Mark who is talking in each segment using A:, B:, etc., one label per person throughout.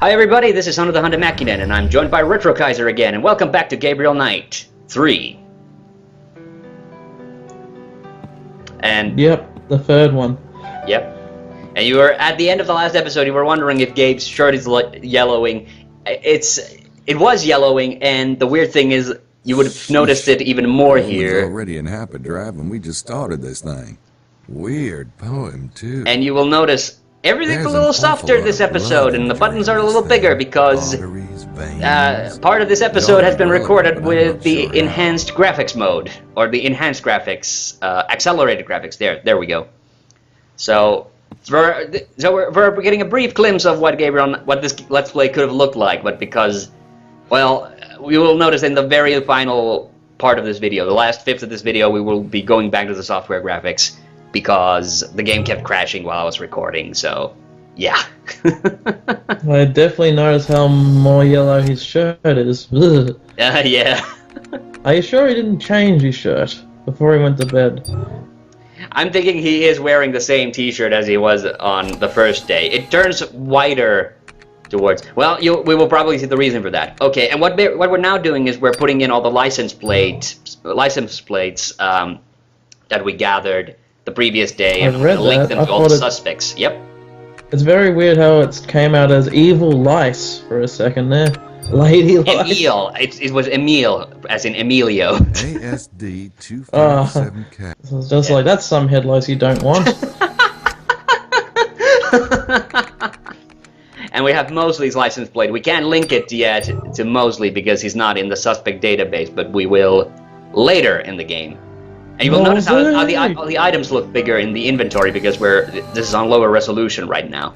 A: Hi everybody, this is Son of the TheHande Makinen, and I'm joined by Retro Kaiser again, and welcome back to Gabriel Knight 3. And
B: yep, the third one.
A: Yep. And you were at the end of the last episode. You were wondering if Gabe's shirt is yellowing. It was yellowing, and the weird thing is, you would have noticed it even more here.
C: Already in hyperdrive, and we just started this thing. Weird poem too.
A: And you will notice everything's a little softer this episode, and the buttons are a little bigger because part of this episode has been recorded with the enhanced graphics mode, or the enhanced graphics, accelerated graphics. There we go. So we're getting a brief glimpse of what this Let's Play could have looked like, but because, well, we will notice in the very final part of this video, the last fifth of this video, we will be going back to the software graphics, because the game kept crashing while I was recording, so yeah.
B: I definitely noticed how more yellow his shirt is.
A: Yeah.
B: Are you sure he didn't change his shirt before he went to bed?
A: I'm thinking he is wearing the same t-shirt as he was on the first day. It turns whiter towards... Well, we will probably see the reason for that. Okay, and what we're now doing is we're putting in all the license plates that we gathered the previous day and link them to all the suspects. Yep.
B: It's very weird how it came out as evil lice for a second there. Lady lice.
A: Emil. It was Emil, as in Emilio.
C: ASD 257K.
B: It's just like, that's some head lice you don't want.
A: And we have Mosley's license plate. We can't link it yet to Mosley because he's not in the suspect database, but we will later in the game. And you will notice how the items look bigger in the inventory because this is on lower resolution right now.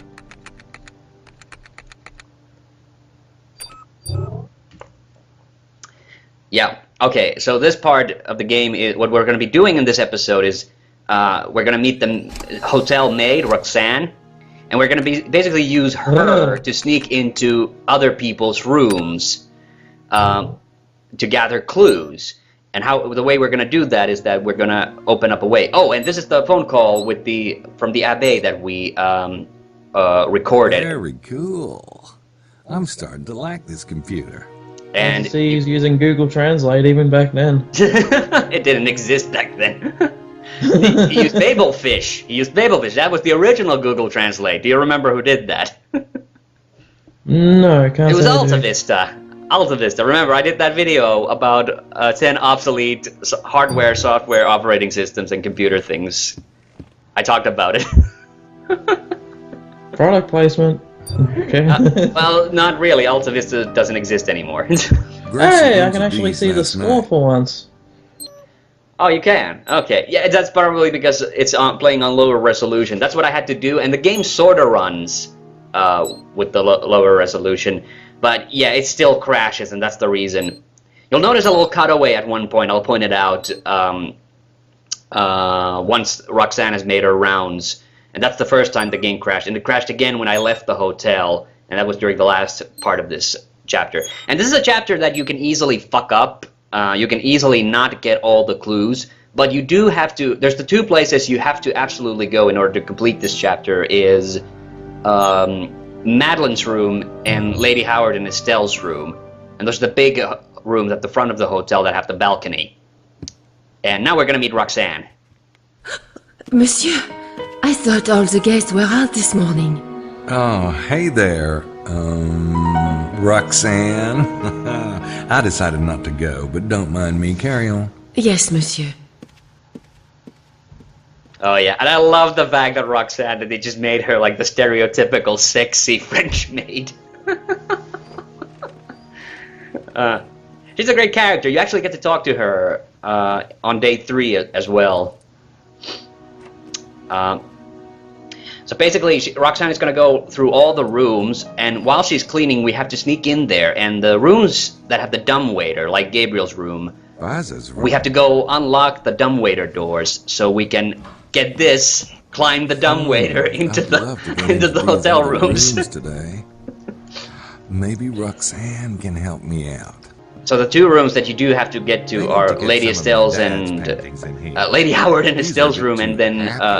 A: Yeah, okay, so this part of the game is what we're going to be doing in this episode is we're going to meet the hotel maid, Roxanne, and we're going to basically use her to sneak into other people's rooms to gather clues. And the way we're going to do that is that we're going to open up a way. Oh, and this is the phone call from the Abbé that we recorded.
C: Very cool. I'm starting to like this computer.
A: And
B: see, he's using Google Translate even back then.
A: It didn't exist back then. He used Babelfish. That was the original Google Translate. Do you remember who did that?
B: No, I can't.
A: It was AltaVista. AltaVista. Remember, I did that video about 10 obsolete hardware, software, operating systems, and computer things. I talked about it.
B: Product placement. Okay.
A: Well, not really. AltaVista doesn't exist anymore.
B: Hey, I can actually see the score for once.
A: Oh, you can? Okay. Yeah, that's probably because it's playing on lower resolution. That's what I had to do, and the game sort of runs with the lower resolution. But yeah, it still crashes, and that's the reason. You'll notice a little cutaway at one point. I'll point it out once Roxanne has made her rounds. And that's the first time the game crashed. And it crashed again when I left the hotel. And that was during the last part of this chapter. And this is a chapter that you can easily fuck up. You can easily not get all the clues. But you do have to... There's the two places you have to absolutely go in order to complete this chapter is... Madeline's room and Lady Howard and Estelle's room. And those are the big rooms at the front of the hotel that have the balcony. And now we're going to meet Roxanne.
D: Monsieur, I thought all the guests were out this morning.
C: Oh, hey there, Roxanne. I decided not to go, but don't mind me. Carry on.
D: Yes, monsieur.
A: Oh yeah, and I love the fact that Roxanne, that they just made her like the stereotypical sexy French maid. She's a great character. You actually get to talk to her on day 3 as well. So basically, Roxanne is going to go through all the rooms, and while she's cleaning, we have to sneak in there. And the rooms that have the dumbwaiter, like Gabriel's room, we have to go unlock the dumbwaiter doors so we can get this, climb the dumbwaiter into the hotel rooms.
C: Today. Maybe Roxanne can help me out.
A: So the two rooms that you do have to get to are Lady Estelle's and Lady Howard and Estelle's room, and then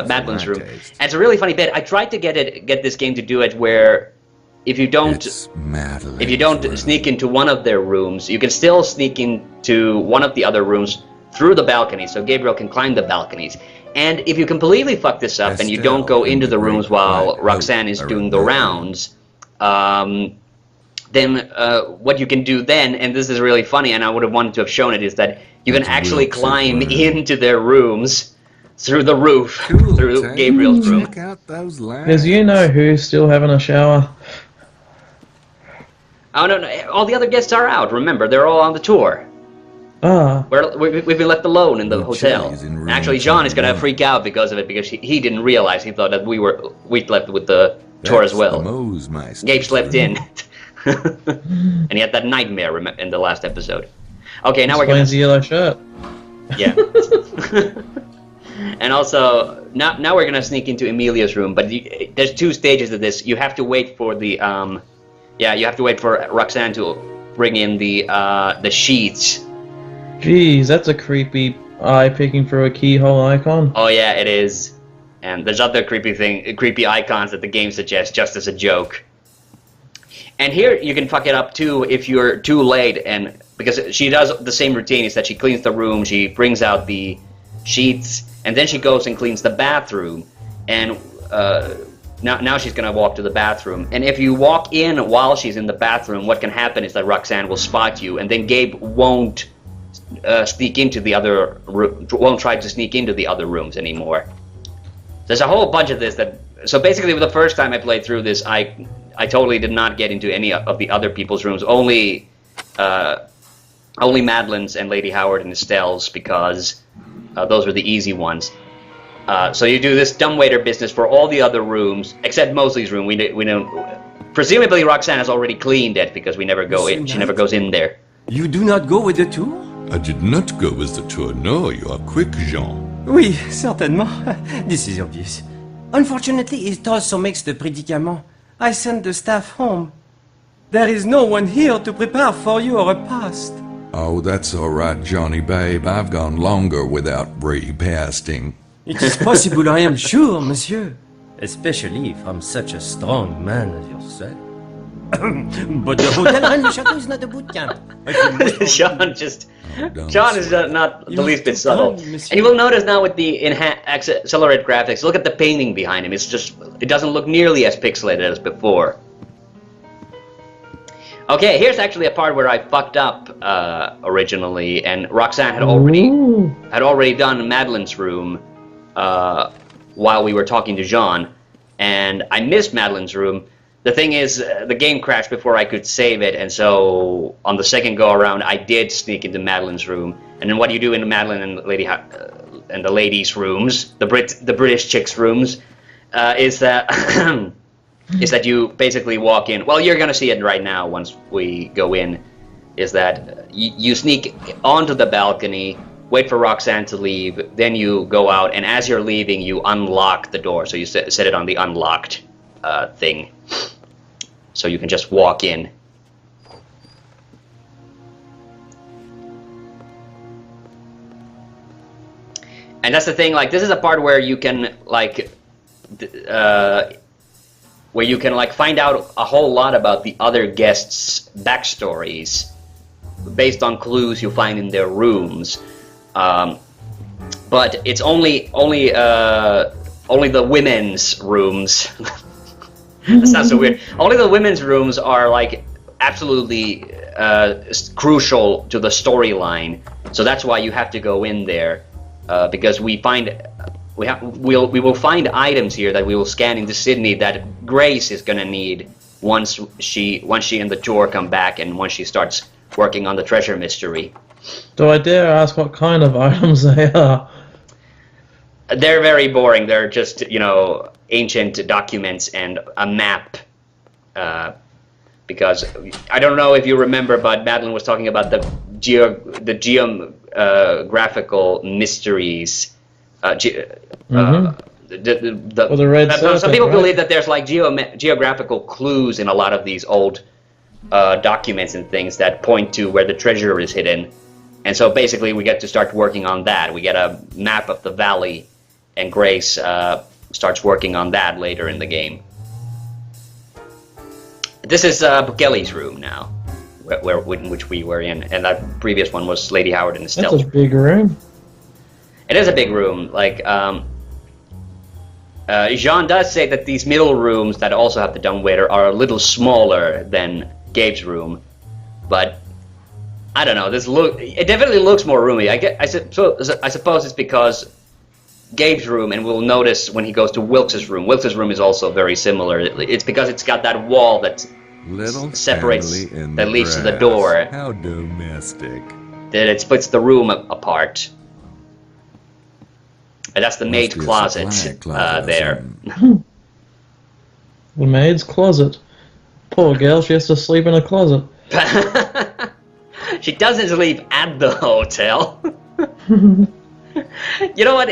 A: Madeline's room. And it's a really funny bit. I tried to get this game to do it where if you don't sneak into one of their rooms, you can still sneak into one of the other rooms through the balcony, so Gabriel can climb the balconies. And if you completely fuck this up and you don't go into the rooms while Roxanne is doing the rounds, then what you can do then, and this is really funny, and I would have wanted to have shown it, is that you can actually climb into their rooms through the roof, through Gabriel's room.
C: Check out those lights.
B: Because you know who's still having a shower.
A: Oh no, all the other guests are out. Remember, they're all on the tour.
B: Ah.
A: We've been left alone in the hotel. Actually, Jean is gonna freak out because of it, because he didn't realize. He thought that we'd left with the tour as well. Gabe slept in, and he had that nightmare in the last episode. Okay, now we're gonna.
B: The yellow shirt.
A: Yeah. And also, now we're gonna sneak into Emilia's room, but there's 2 stages of this. You have to wait for the you have to wait for Roxanne to bring in the sheets.
B: Jeez, that's a creepy eye peeking through a keyhole icon.
A: Oh yeah, it is. And there's other creepy icons that the game suggests just as a joke. And here you can fuck it up too if you're too late, and because she does the same routine, is that she cleans the room, she brings out the sheets, and then she goes and cleans the bathroom. And now she's gonna walk to the bathroom. And if you walk in while she's in the bathroom, what can happen is that Roxanne will spot you, and then Gabe won't sneak into the other won't try to sneak into the other rooms anymore. There's a whole bunch of this so basically the first time I played through this, I totally did not get into any of the other people's rooms, only Madeline's and Lady Howard and Estelle's, because those were the easy ones. So you do this dumbwaiter business for all the other rooms except Mosley's room. We don't. Presumably Roxanne has already cleaned it because we never go in. She never goes in there.
E: You do not go with the tour?
F: I did not go with the tour. No, you are quick, Jean.
E: Oui, certainement. This is obvious. Unfortunately, it also makes the prédicament. I sent the staff home. There is no one here to prepare for your repast.
C: Oh, that's all right, Johnny babe. I've gone longer without repasting.
E: It is possible, I am sure, monsieur. Especially from such a strong man as yourself. But the hotel and the chateau is not a boot camp.
A: Sean is not the least bit subtle. And you will notice now with the accelerated graphics, look at the painting behind him. It doesn't look nearly as pixelated as before. Okay, here's actually a part where I fucked up originally, and Roxanne had already done Madeline's room while we were talking to Jean, and I missed Madeline's room. The thing is, the game crashed before I could save it, and so on the second go around, I did sneak into Madeline's room. And then what you do in Madeline and the ladies' rooms, the British chicks' rooms, is that is that you basically walk in. Well, you're gonna see it right now once we go in. Is that you sneak onto the balcony, wait for Roxanne to leave, then you go out, and as you're leaving, you unlock the door. So you set it on the unlocked thing, so you can just walk in. And that's the thing, like, this is a part where you can, like, find out a whole lot about the other guests' backstories based on clues you find in their rooms. But it's only the women's rooms. That sounds so weird. Only the women's rooms are, like, absolutely crucial to the storyline. So that's why you have to go in there, because we will find items here that we will scan into Sydney that Grace is gonna need once she and the tour come back, and once she starts working on the treasure mystery.
B: Do I dare ask what kind of items they are?
A: They're very boring. They're just, you know, ancient documents and a map. Because I don't know if you remember, but Madeline was talking about the geographical mysteries.
B: The red serpent,
A: some people
B: right?
A: believe that there's like geographical clues in a lot of these old documents and things that point to where the treasure is hidden. And so basically we get to start working on that. We get a map of the valley, and Grace starts working on that later in the game. This is Bukele's room now, in which we were in, and that previous one was Lady Howard and Estelle.
B: That's a big room.
A: It is a big room. Like, Jean does say that these middle rooms that also have the dumbwaiter are a little smaller than Gabe's room, but I don't know. It definitely looks more roomy. I suppose it's because Gabe's room, and we'll notice when he goes to Wilkes' room. Wilkes' room is also very similar. It's because it's got that wall that separates, that leads to the door.
F: How domestic.
A: That it splits the room apart. And that's the maid's closet there.
B: The maid's closet. Poor girl, she has to sleep in a closet.
A: She doesn't sleep at the hotel. You know what?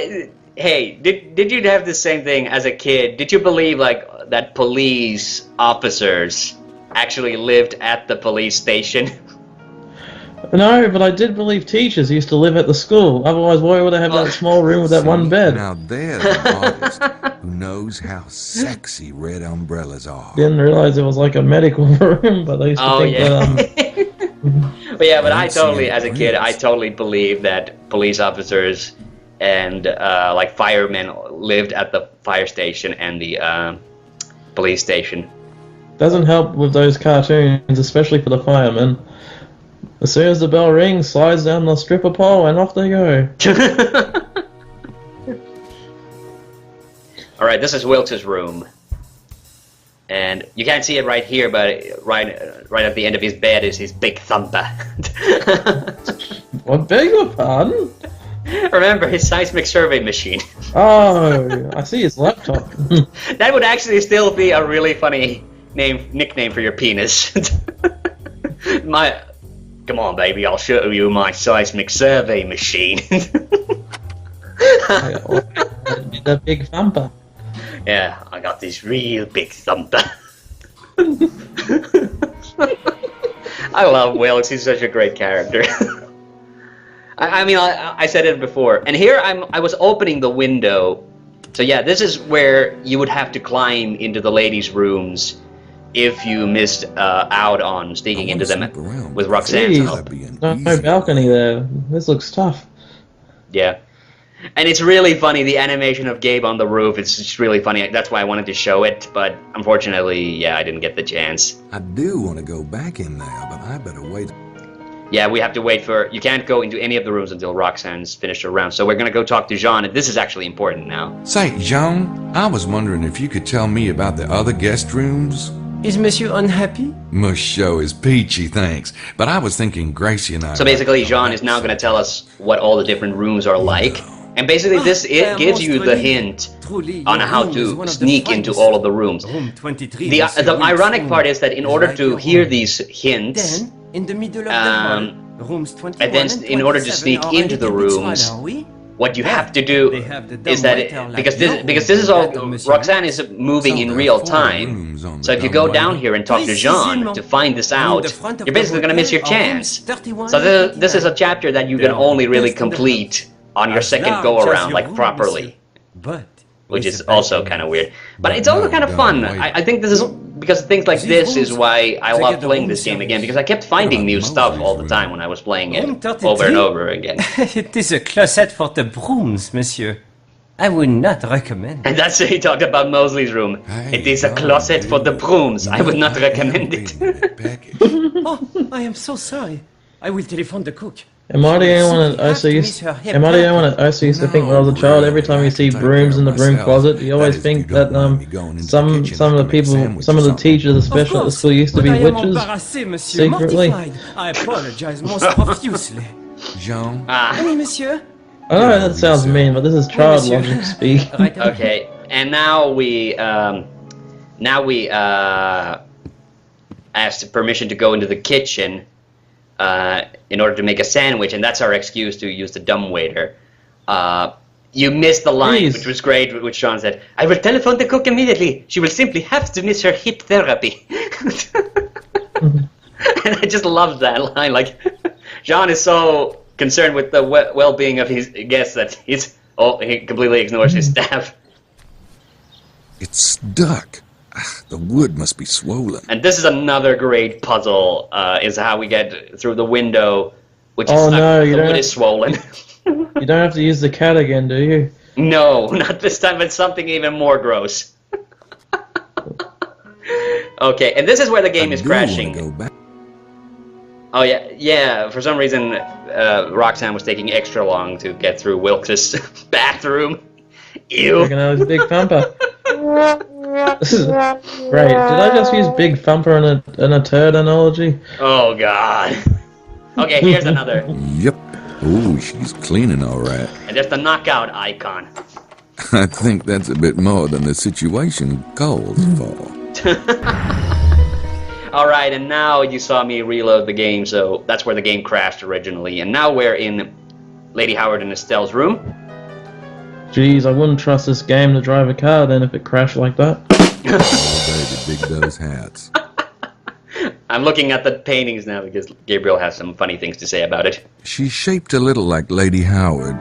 A: Hey, did you have the same thing as a kid? Did you believe like that police officers actually lived at the police station?
B: No, but I did believe teachers used to live at the school. Otherwise, why would I have that small room with that one bed?
C: Now there's an artist who knows how sexy red umbrellas are.
B: Didn't realize it was like a medical room, but I used to think that.
A: But yeah, but I totally, as a kid, I totally believed that police officers and like firemen lived at the fire station and the police station.
B: Doesn't help with those cartoons, especially for the firemen. As soon as the bell rings, slides down the stripper pole, and off they go.
A: Alright, this is Wilkes' room. And you can't see it right here, but right at the end of his bed is his big thumper.
B: What, beg your pardon?
A: Remember, his seismic survey machine.
B: Oh, I see his laptop.
A: That would actually still be a really funny nickname for your penis. Come on, baby, I'll show you my seismic survey machine.
B: The big thumper.
A: Yeah, I got this real big thumper. I love Wilkes, he's such a great character. I mean, I said it before, and here I was opening the window. So yeah, this is where you would have to climb into the ladies' rooms if you missed out on sneaking into them with Roxanne's help.
B: No balcony there. This looks tough.
A: Yeah. And it's really funny, the animation of Gabe on the roof, it's just really funny. That's why I wanted to show it, but unfortunately, yeah, I didn't get the chance.
C: I do want to go back in there, but I better wait.
A: Yeah, we have to wait for... You can't go into any of the rooms until Roxanne's finished her round, so we're gonna go talk to Jean, and this is actually important now.
C: Say, Jean, I was wondering if you could tell me about the other guest rooms?
E: Is Monsieur unhappy?
C: Monsieur is peachy, thanks. But I was thinking Gracie and I...
A: So basically, Jean is now gonna tell us what all the different rooms are like. And basically, it gives you the hint on how to sneak into all of the rooms. The ironic part is that in order to hear these hints, and then in order to sneak into the rooms, what you have to do is that because this is all Roxanne is moving in real time. So if you go down here and talk to Jean to find this out, you're basically gonna miss your chance. So this is a chapter that you can only really complete on your second go around, like properly, which is also kind of weird. But it's also kind of fun. I think this is because things like this is why I love playing this game again, because I kept finding new stuff all the time when I was playing it over and over again.
E: It is a closet for the brooms, monsieur. I would not recommend.
A: And that's what he talked about Mosley's room. It is a closet for the brooms. I would not recommend it.
E: Oh, I am so sorry. I will telephone the cook.
B: Am I the only one that also used to think when I was a child, every time you see brooms in the broom closet, you always think that some of the people, some of the teachers especially at the school used to be witches secretly?
E: I apologize most profusely.
C: Jean?
E: Oui, monsieur.
B: I know that sounds mean, but this is child logic speak.
A: Okay, and now we asked permission to go into the kitchen in order to make a sandwich, and that's our excuse to use the dumbwaiter. You missed the line, which was great, which Sean said, "I will telephone the cook immediately. She will simply have to miss her hip therapy." And I just love that line. Like, Jean is so concerned with the well-being of his guests that he completely ignores his staff.
C: It's stuck. The wood must be swollen.
A: And this is another great puzzle, is how we get through the window, which is the wood is swollen.
B: You don't have to use the cat again, do you?
A: No, not this time, but something even more gross. Okay, and this is where the game is crashing.
C: Go back.
A: Oh yeah, for some reason Roxanne was taking extra long to get through Wilkes' bathroom. Ew.
B: Reckon that was Big Thumper. This is great. Did I just use Big Thumper in a turd analogy?
A: Oh god. Okay, here's another.
C: Yep. Oh, she's cleaning all right.
A: And just a knockout icon.
C: I think that's a bit more than the situation calls for.
A: Alright, and now you saw me reload the game, so that's where the game crashed originally. And now we're in Lady Howard and Estelle's room.
B: Jeez, I wouldn't trust this game to drive a car then if it crashed like that.
C: Oh, baby, dig those hats.
A: I'm looking at the paintings now because Gabriel has some funny things to say about it.
C: She's shaped a little like Lady Howard,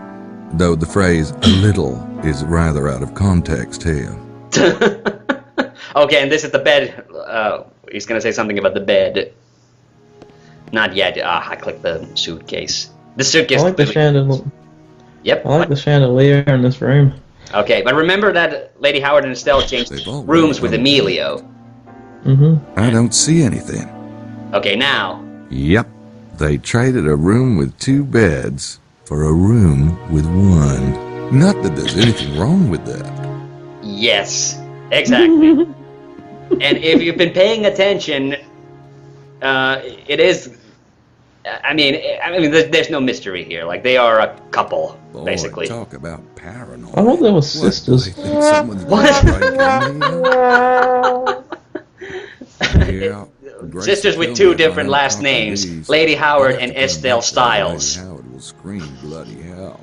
C: though the phrase "a little" is rather out of context here.
A: Okay, and this is the bed. He's gonna say something about the bed. Not yet. I clicked the suitcase. The suitcase.
B: I like the chandelier.
A: Yep.
B: I like the chandelier in this room.
A: Okay, but remember that Lady Howard and Estelle changed rooms with Emilio.
C: I don't see anything.
A: Okay, now.
C: Yep. They traded a room with 2 beds for a room with 1. Not that there's anything wrong with that.
A: Yes, exactly. And if you've been paying attention, it is. I mean, there's no mystery here. Like, they are a couple, basically.
C: Boy, talk about paranoid.
B: I thought they were sisters.
C: Yeah,
A: sisters with 2 different last names, Lady Howard and Estelle Stiles.
C: Lady Howard will scream bloody hell.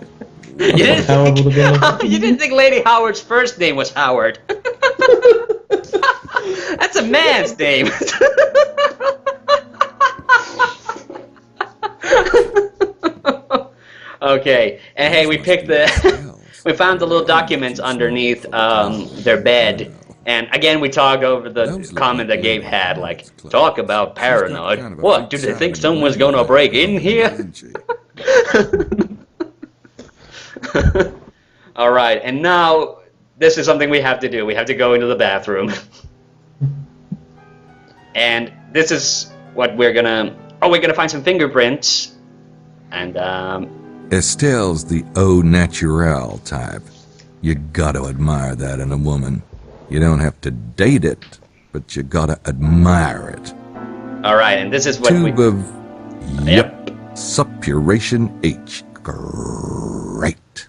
A: You didn't think Lady Howard's first name was Howard? That's a man's name. Okay, and hey, we picked we found the little documents underneath their bed. And again, we talked over the comment that Gabe had, like, talk about paranoid. What, do they think someone's gonna break in here? Alright, and now, this is something we have to do. We have to go into the bathroom. And this is what we're gonna... Oh, we're gonna find some fingerprints. And,
C: Estelle's the au naturel type. You gotta admire that in a woman. You don't have to date it, but you gotta admire it.
A: Alright, and this is what
C: Tube of... Yep. Suppuration H. Great.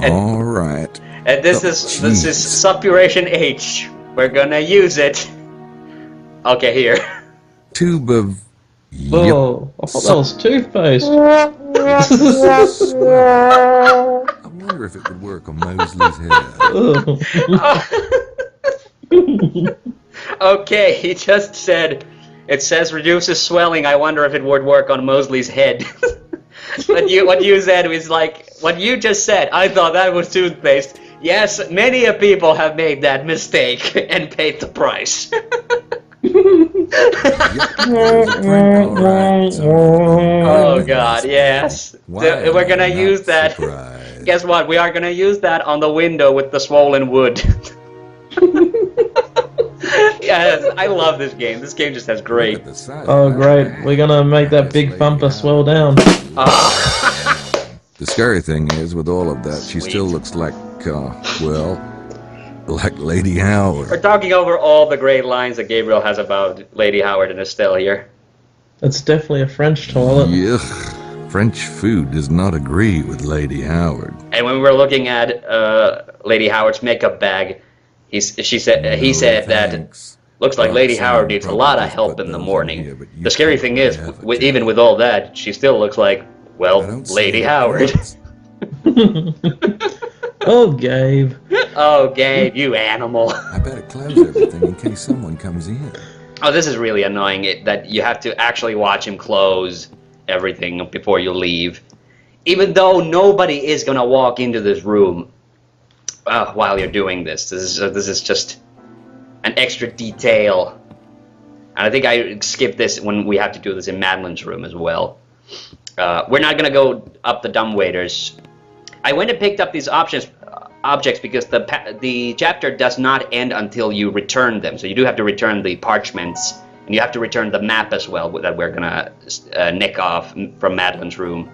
C: Alright.
A: And this is suppuration H. We're gonna use it. Okay, here.
C: Tube of...
B: Oh, I thought that was toothpaste.
C: I wonder if it would work on Mosley's head.
A: Okay, he just said, it says reduces swelling. I wonder if it would work on Mosley's head. What you said was like, what you just said, I thought that was toothpaste. Yes, many a people have made that mistake and paid the price. Oh god, yes. We're gonna use that.
C: Surprised.
A: Guess what? We are gonna use that on the window with the swollen wood. Yes, I love this game. This game just has great.
B: Oh great, we're gonna make that Big Thumper swell down.
C: The scary thing is, with all of that, she still looks like, well, like Lady Howard.
A: We're talking over all the great lines that Gabriel has about Lady Howard and Estelle here.
B: It's definitely a French toilet.
C: Yuck. French food does not agree with Lady Howard.
A: And when we were looking at Lady Howard's makeup bag, he said that looks like Lady Howard needs a lot of help in the morning. The scary thing is, even with all that, she still looks like, well, Lady Howard.
B: Oh, Gabe.
A: Oh, Gabe, you animal.
C: I better close everything in case someone comes in.
A: Oh, this is really annoying, that you have to actually watch him close everything before you leave. Even though nobody is going to walk into this room. while you're doing this. This is just an extra detail. And I think I skipped this when we have to do this in Madeline's room as well. We're not gonna go up the dumbwaiters. I went and picked up these objects because the chapter does not end until you return them. So you do have to return the parchments, and you have to return the map as well that we're gonna nick off from Madeline's room.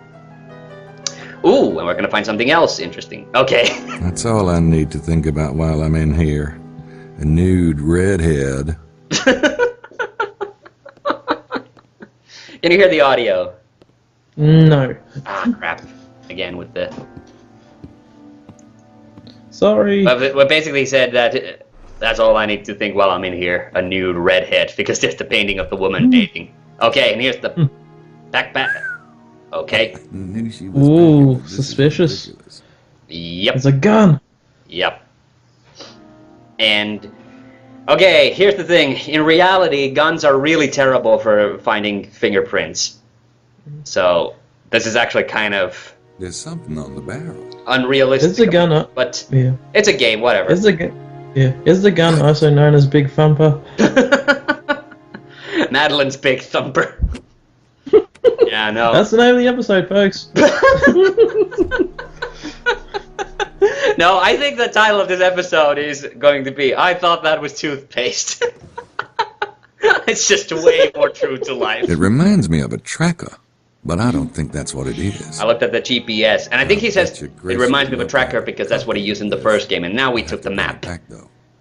A: Ooh, and we're gonna find something else interesting. Okay.
C: That's all I need to think about while I'm in here. A nude redhead.
A: Can you hear the audio?
B: No.
A: Ah, crap. Again with the...
B: Sorry.
A: But basically he said that that's all I need to think while I'm in here. A nude redhead, because there's the painting of the woman bathing. Okay, and here's the backpack. Okay.
B: Ooh, suspicious.
A: Yep.
B: It's a gun.
A: Yep. And... okay, here's the thing. In reality, guns are really terrible for finding fingerprints. So, this is actually kind of...
C: there's something on the barrel.
A: Unrealistic.
B: It's a gun,
A: but
B: yeah.
A: It's a game, whatever.
B: Is the gun also known as Big Thumper?
A: Madeline's Big Thumper. Yeah, no.
B: That's the name of the episode, folks.
A: No, I think the title of this episode is going to be I Thought That Was Toothpaste. It's just way more true to life.
C: It reminds me of a tracker, but I don't think that's what it is.
A: I looked at the GPS, and I think he says it reminds me of a tracker because that's what he used in the first game, and now we took the map.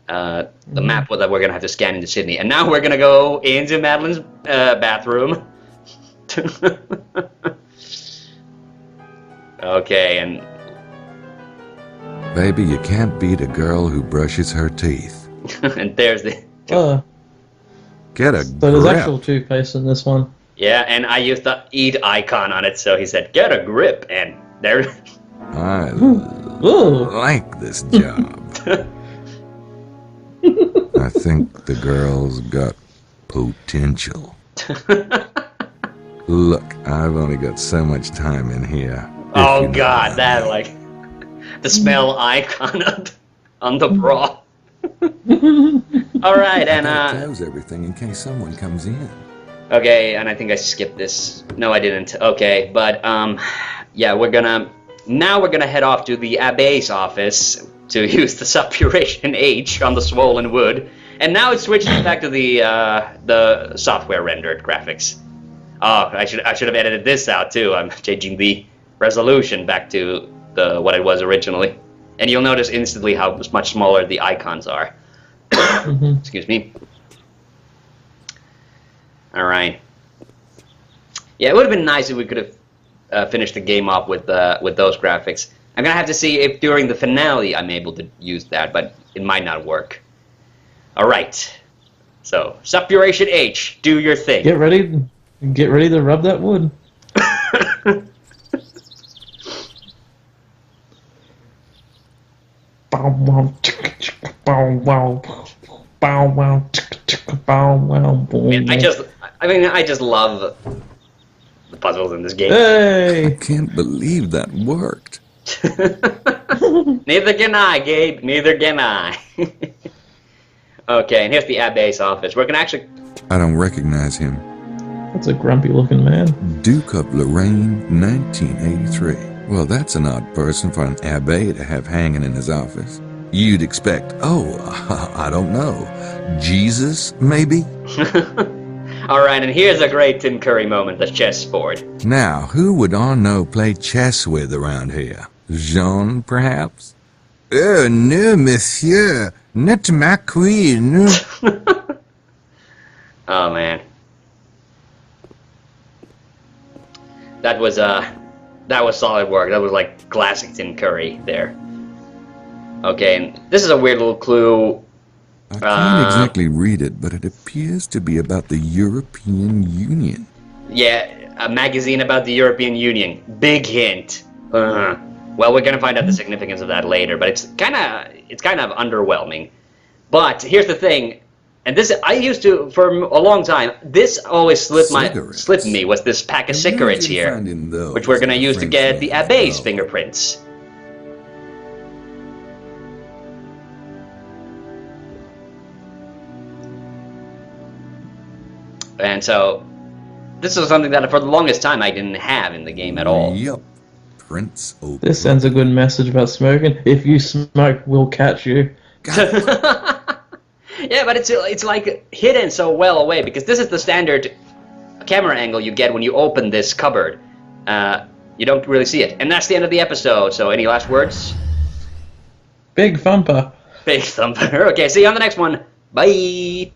A: The map that we're going to have to scan into Sydney. And now we're going to go into Madeline's bathroom. Okay, and...
C: baby, you can't beat a girl who brushes her teeth.
A: And there's the...
C: Get a
B: So there's
C: grip.
B: actual toothpaste in this one.
A: Yeah, and I used the eat icon on it, so he said, get a grip, and there...
C: I
B: Ooh.
C: like this job. I think the girl's got potential. Look, I've only got so much time in here.
A: Oh god, that, like... the smell icon on the bra. Alright, and
C: close everything in case someone comes in.
A: okay, and I think I skipped this. No, I didn't. Okay, but yeah, we're gonna head off to the Abbe's office to use the suppuration H on the swollen wood. And now it's switching back to the software rendered graphics. Oh, I should have edited this out too. I'm changing the resolution back to what it was originally. And you'll notice instantly how much smaller the icons are. Excuse me. Alright. Yeah, it would have been nice if we could have finished the game off with those graphics. I'm gonna have to see if during the finale I'm able to use that, but it might not work. Alright. So, suppuration H, do your thing.
B: Get ready to rub that wood. Bow wow, bow wow, bow wow, bow wow.
A: I just love the puzzles in this game.
B: Hey!
C: I can't believe that worked.
A: Neither can I, Gabe. Neither can I. Okay, and here's the Abbe's office. We're gonna actually...
C: I don't recognize him.
B: That's a grumpy-looking man.
C: Duke of Lorraine, 1983. Well, that's an odd person for an abbe to have hanging in his office. You'd expect, I don't know, Jesus, maybe?
A: Alright, and here's a great Tim Curry moment, the chessboard.
C: Now, who would Arnaud play chess with around here? Jean, perhaps? Oh, no, monsieur, not ma queen.
A: Oh, man. That was solid work. That was like classic Tim Curry there. Okay, and this is a weird little clue.
C: I can't exactly read it, but it appears to be about the European Union.
A: Yeah, a magazine about the European Union. Big hint. Well, we're gonna find out the significance of that later, but it's kind of underwhelming. But here's the thing, and this I used to for a long time. This always slipped me was this pack of cigarettes here, which we're gonna use to get the Abbe's fingerprints. And so, this is something that for the longest time I didn't have in the game at all.
C: Yep. Prince Oak.
B: This sends a good message about smoking. If you smoke, we'll catch you.
A: Yeah, but it's like hidden so well away, because this is the standard camera angle you get when you open this cupboard. You don't really see it. And that's the end of the episode, so any last words?
B: Big thumper.
A: Big thumper. Okay, see you on the next one. Bye!